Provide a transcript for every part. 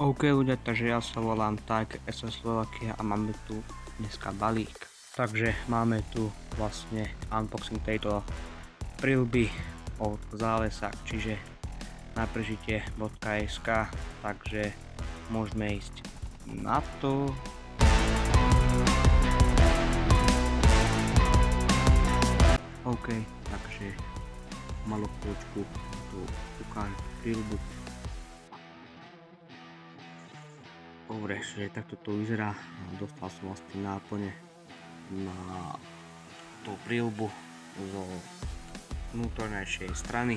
OK ľudia, takže ja sa volám Tak SO Slovakia a máme tu dneska balík. Takže máme tu vlastne unboxing tejto prilby od Zálesa, čiže napržite.sk, takže môžeme ísť na to. OK, takže malú chvíľočku tu ukážem prilbu. Dobre, že takto to vyzerá. Dostal som vlastne náplne na tú prilbu zo vnútornejšej strany.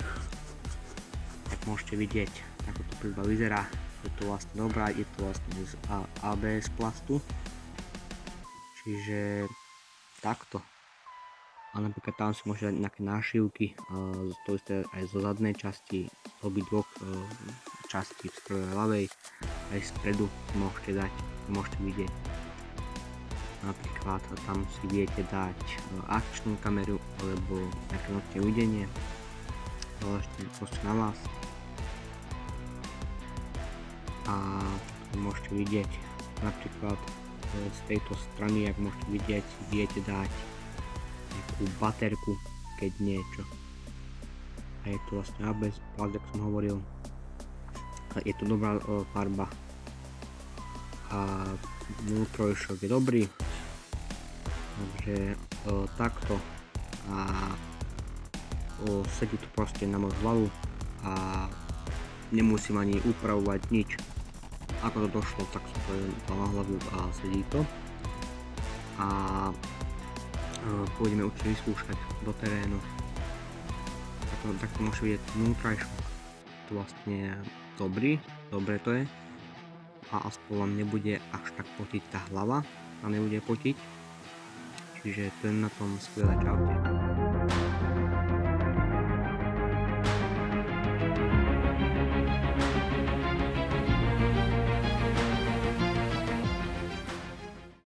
Tak môžete vidieť, ako to prilba vyzerá. Je to vlastne dobrá, je to vlastne z ABS plastu. Čiže takto. A napríklad tam si môžete dať nejaké nášivky, to isté aj zo zadnej časti, z obidvoch častí, z prvej ľavej, aj spredu môžete dať, môžete vidieť. Napríklad tam si viete dať akčnú kameru alebo nejaké nočné videnie, záležite proste na vás. A môžete vidieť napríklad z tejto strany, ak môžete vidieť, si viete dať nejakú baterku, keď niečo. A je to vlastne ABS plast, jak som hovoril. Je to dobrá farba a vnútrojšok je dobrý, takže takto a sedí to proste na moju hlavu a nemusím ani upravovať nič. Ako to došlo, tak som to dal na hlavu a sedí to. A pôjdeme určite vyskúšať do terénu. Takto môžete vidieť vnútrajšok. To vlastne dobré to je. A aspoň vám nebude až tak potiť tá hlava. Tam nebude potiť. Čiže to je na tom skvelé. Čaute.